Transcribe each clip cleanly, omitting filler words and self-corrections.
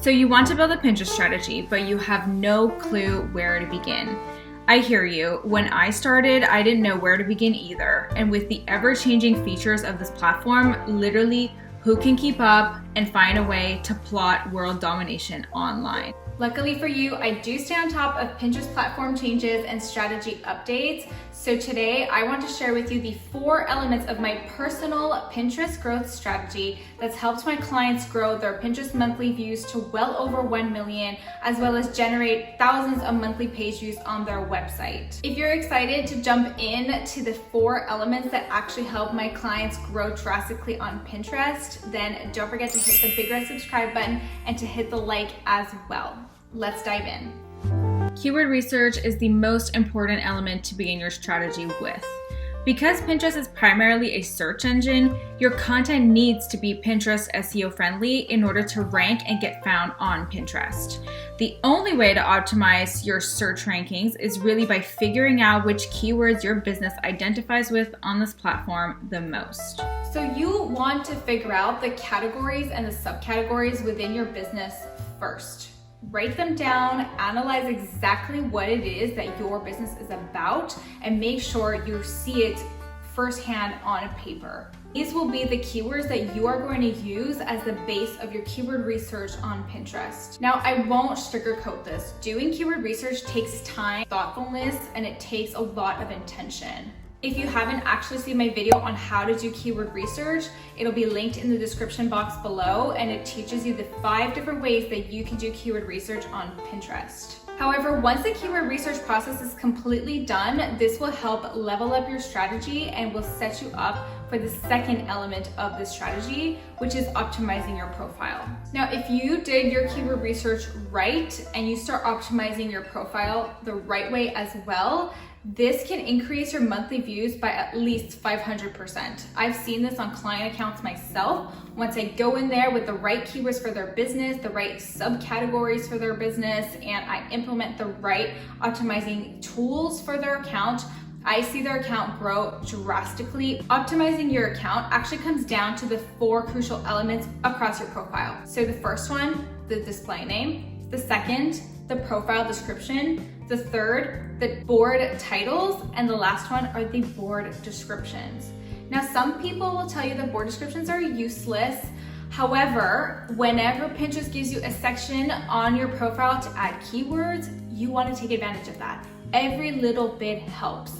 So you want to build a Pinterest strategy, but you have no clue where to begin. I hear you. When I started, I didn't know where to begin either. And with the ever-changing features of this platform, literally, who can keep up and find a way to plot world domination online? Luckily for you, I do stay on top of Pinterest platform changes and strategy updates. So today I want to share with you the 4 elements of my personal Pinterest growth strategy that's helped my clients grow their Pinterest monthly views to well over 1 million, as well as generate thousands of monthly page views on their website. If you're excited to jump in to the 4 elements that actually help my clients grow drastically on Pinterest, then don't forget to hit the big red subscribe button and to hit the like as well. Let's dive in. Keyword research is the most important element to begin your strategy with. Because Pinterest is primarily a search engine, your content needs to be Pinterest SEO friendly in order to rank and get found on Pinterest. The only way to optimize your search rankings is really by figuring out which keywords your business identifies with on this platform the most. So you want to figure out the categories and the subcategories within your business first. Write them down, analyze exactly what it is that your business is about, and make sure you see it firsthand on paper. These will be the keywords that you are going to use as the base of your keyword research on Pinterest. Now, I won't sugarcoat this. Doing keyword research takes time, thoughtfulness, and it takes a lot of intention. If you haven't actually seen my video on how to do keyword research, it'll be linked in the description box below, and it teaches you the 5 different ways that you can do keyword research on Pinterest. However, once the keyword research process is completely done, this will help level up your strategy and will set you up for the second element of this strategy, which is optimizing your profile. Now, if you did your keyword research right and you start optimizing your profile the right way as well, this can increase your monthly views by at least 500%. I've seen this on client accounts myself. Once I go in there with the right keywords for their business, the right subcategories for their business, and I implement the right optimizing tools for their account, I see their account grow drastically. Optimizing your account actually comes down to the 4 crucial elements across your profile. So the first one, the display name. The second, the profile description. The third, the board titles. And the last one are the board descriptions. Now, some people will tell you that board descriptions are useless. However, whenever Pinterest gives you a section on your profile to add keywords, you want to take advantage of that. Every little bit helps.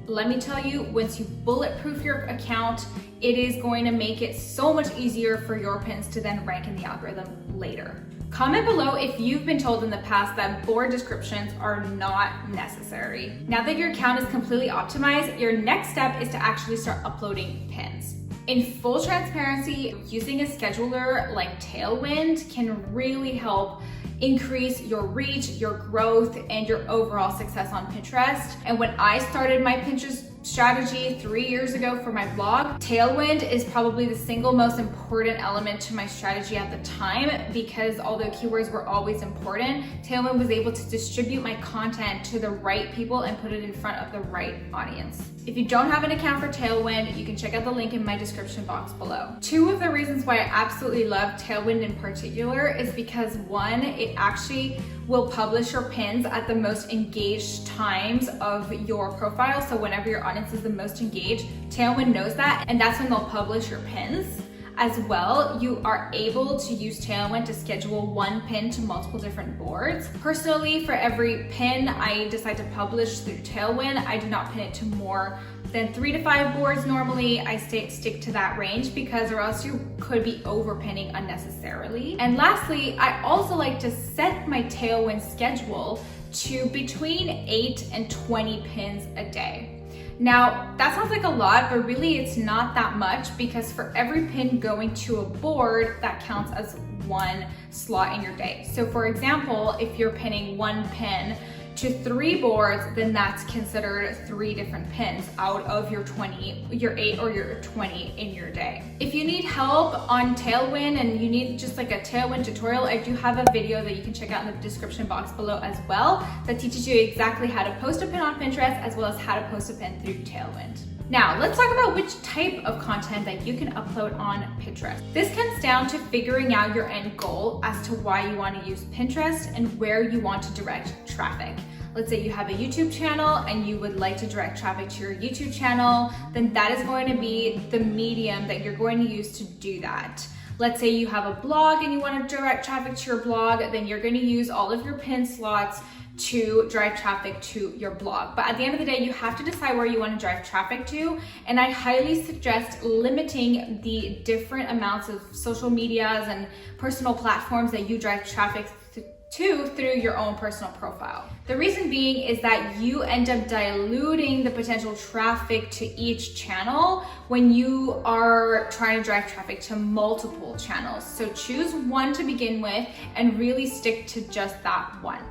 Let me tell you, once you bulletproof your account, it is going to make it so much easier for your pins to then rank in the algorithm later. Comment below if you've been told in the past that board descriptions are not necessary. Now that your account is completely optimized, your next step is to actually start uploading pins. In full transparency, using a scheduler like Tailwind can really help increase your reach, your growth, and your overall success on Pinterest. And when I started my Pinterest strategy 3 years ago for my blog, Tailwind is probably the single most important element to my strategy at the time, because although keywords were always important, Tailwind was able to distribute my content to the right people and put it in front of the right audience. If you don't have an account for Tailwind, you can check out the link in my description box below. 2 of the reasons why I absolutely love Tailwind in particular is because 1, it actually will publish your pins at the most engaged times of your profile. So whenever your audience is the most engaged, Tailwind knows that, and that's when they'll publish your pins. As well, you are able to use Tailwind to schedule 1 pin to multiple different boards. Personally, for every pin I decide to publish through Tailwind, I do not pin it to more than 3 to 5 boards. Normally, I stick to that range, because or else you could be over pinning unnecessarily. And lastly, I also like to set my Tailwind schedule to between 8 and 20 pins a day. Now, that sounds like a lot, but really it's not that much, because for every pin going to a board, that counts as 1 slot in your day. So for example, if you're pinning 1 pin to 3 boards, then that's considered 3 different pins out of your 20, your 8 or your 20 in your day. If you need help on Tailwind and you need just like a Tailwind tutorial, I do have a video that you can check out in the description box below as well, that teaches you exactly how to post a pin on Pinterest, as well as how to post a pin through Tailwind. Now, let's talk about which type of content that you can upload on Pinterest. This comes down to figuring out your end goal as to why you want to use Pinterest and where you want to direct traffic. Let's say you have a YouTube channel and you would like to direct traffic to your YouTube channel, then that is going to be the medium that you're going to use to do that. Let's say you have a blog and you want to direct traffic to your blog, then you're going to use all of your pin slots to drive traffic to your blog. But at the end of the day, you have to decide where you want to drive traffic to. And I highly suggest limiting the different amounts of social medias and personal platforms that you drive traffic to through your own personal profile. The reason being is that you end up diluting the potential traffic to each channel when you are trying to drive traffic to multiple channels. So choose one to begin with and really stick to just that one.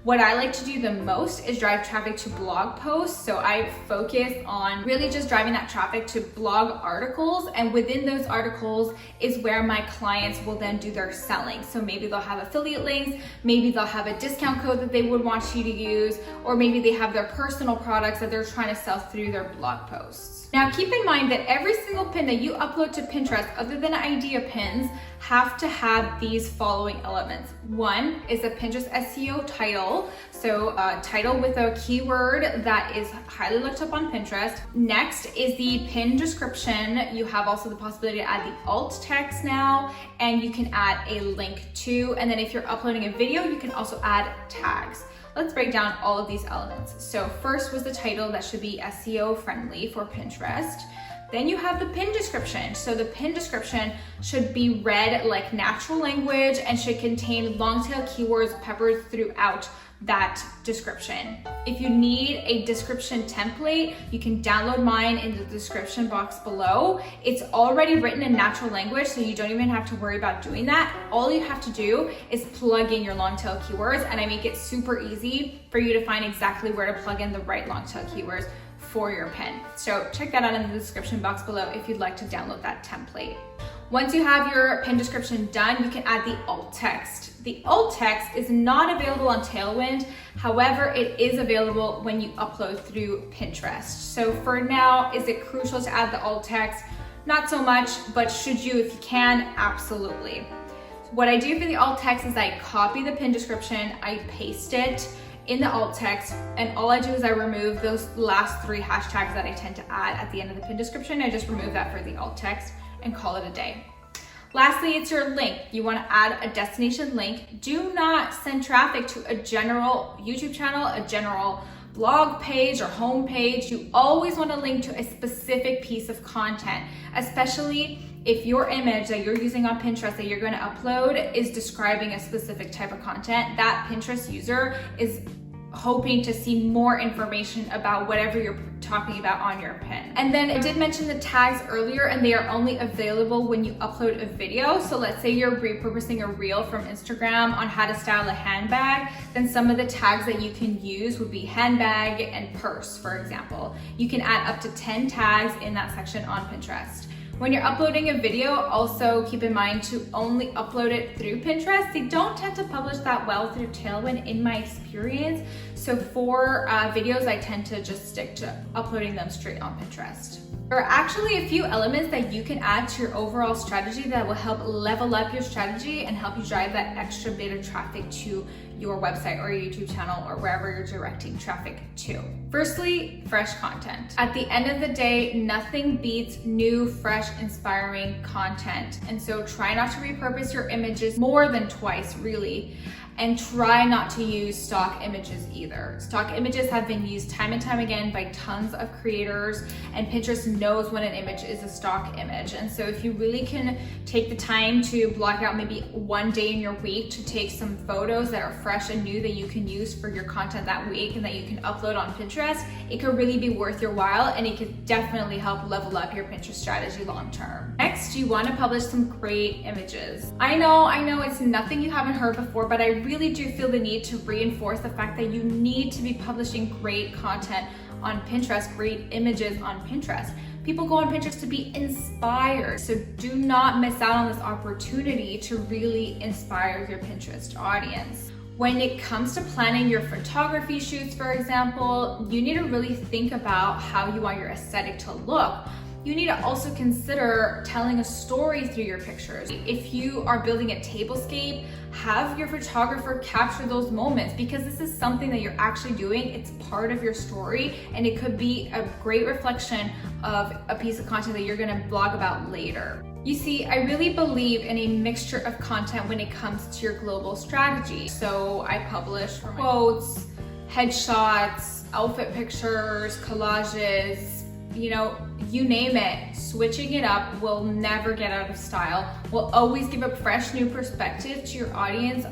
What I like to do the most is drive traffic to blog posts. So I focus on really just driving that traffic to blog articles. And within those articles is where my clients will then do their selling. So maybe they'll have affiliate links, maybe they'll have a discount code that they would want you to use, or maybe they have their personal products that they're trying to sell through their blog posts. Now keep in mind that every single pin that you upload to Pinterest, other than idea pins, have to have these following elements. One is a Pinterest SEO title. So a title with a keyword that is highly looked up on Pinterest. Next is the pin description. You have also the possibility to add the alt text now, and you can add a link to, and then if you're uploading a video, you can also add tags. Let's break down all of these elements. So first was the title that should be SEO friendly for Pinterest. Then you have the pin description. So the pin description should be read like natural language and should contain long tail keywords peppered throughout that description. If you need a description template, you can download mine in the description box below. It's already written in natural language, so you don't even have to worry about doing that. All you have to do is plug in your long tail keywords, and I make it super easy for you to find exactly where to plug in the right long tail keywords for your pin. So check that out in the description box below if you'd like to download that template. Once you have your pin description done, you can add the alt text. The alt text is not available on Tailwind. However, it is available when you upload through Pinterest. So for now, is it crucial to add the alt text? Not so much, but should you, if you can, absolutely. What I do for the alt text is I copy the pin description, I paste it in the alt text, and all I do is I remove those last 3 hashtags that I tend to add at the end of the pin description. I just remove that for the alt text and call it a day. Lastly, it's your link. You want to add a destination link. Do not send traffic to a general YouTube channel, a general blog page or home page. You always want to link to a specific piece of content, especially if your image that you're using on Pinterest that you're going to upload is describing a specific type of content. That Pinterest user is hoping to see more information about whatever you're talking about on your pin. And then I did mention the tags earlier, and they are only available when you upload a video. So let's say you're repurposing a reel from Instagram on how to style a handbag, then some of the tags that you can use would be handbag and purse, for example. You can add up to 10 tags in that section on Pinterest. When you're uploading a video, also keep in mind to only upload it through Pinterest. They don't tend to publish that well through Tailwind in my experience. So for videos, I tend to just stick to uploading them straight on Pinterest. There are actually a few elements that you can add to your overall strategy that will help level up your strategy and help you drive that extra bit of traffic to your website or your YouTube channel or wherever you're directing traffic to. Firstly, fresh content. At the end of the day, nothing beats new, fresh, inspiring content. And so try not to repurpose your images more than twice, really. And try not to use stock images either. Stock images have been used time and time again by tons of creators, and Pinterest knows when an image is a stock image. And so if you really can take the time to block out maybe one day in your week to take some photos that are fresh and new that you can use for your content that week and that you can upload on Pinterest, it could really be worth your while, and it could definitely help level up your Pinterest strategy long term. Next, you want to publish some great images. I know it's nothing you haven't heard before, but I really do feel the need to reinforce the fact that you need to be publishing great content on Pinterest, great images on Pinterest. People go on Pinterest to be inspired, so do not miss out on this opportunity to really inspire your Pinterest audience. When it comes to planning your photography shoots, for example, you need to really think about how you want your aesthetic to look. You need to also consider telling a story through your pictures. If you are building a tablescape, have your photographer capture those moments, because this is something that you're actually doing. It's part of your story, and it could be a great reflection of a piece of content that you're gonna blog about later. You see, I really believe in a mixture of content when it comes to your global strategy. So I publish quotes, headshots, outfit pictures, collages, you name it. Switching it up will never get out of style. Will always give a fresh new perspective to your audience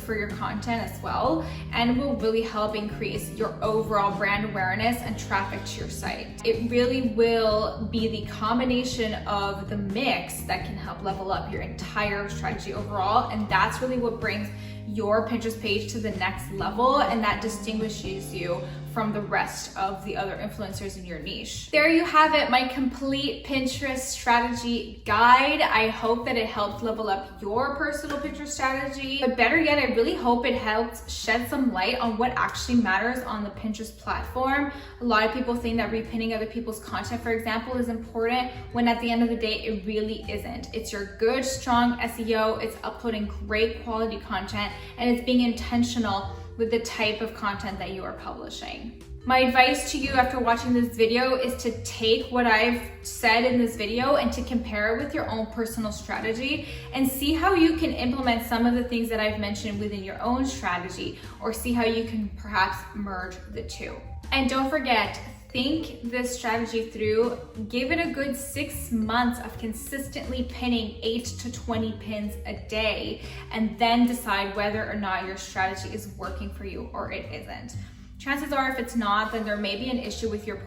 for your content as well, and will really help increase your overall brand awareness and traffic to your site. It really will be the combination of the mix that can help level up your entire strategy overall, and that's really what brings your Pinterest page to the next level, and that distinguishes you from the rest of the other influencers in your niche. There you have it, my complete Pinterest strategy guide. I hope that it helped level up your personal Pinterest strategy, but better yet, I really hope it helped shed some light on what actually matters on the Pinterest platform. A lot of people think that repinning other people's content, for example, is important, when at the end of the day, it really isn't. It's your good, strong SEO, it's uploading great quality content, and it's being intentional with the type of content that you are publishing. My advice to you after watching this video is to take what I've said in this video and to compare it with your own personal strategy and see how you can implement some of the things that I've mentioned within your own strategy, or see how you can perhaps merge the two. And don't forget, think this strategy through. Give it a good 6 months of consistently pinning 8 to 20 pins a day, and then decide whether or not your strategy is working for you or it isn't. Chances are, if it's not, then there may be an issue with your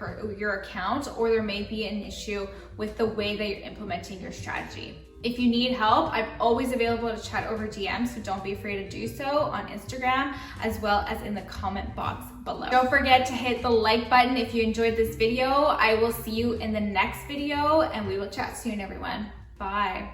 account, or there may be an issue with the way that you're implementing your strategy. If you need help, I'm always available to chat over DM, so don't be afraid to do so on Instagram, as well as in the comment box below. Don't forget to hit the like button if you enjoyed this video. I will see you in the next video, and we will chat soon, everyone. Bye.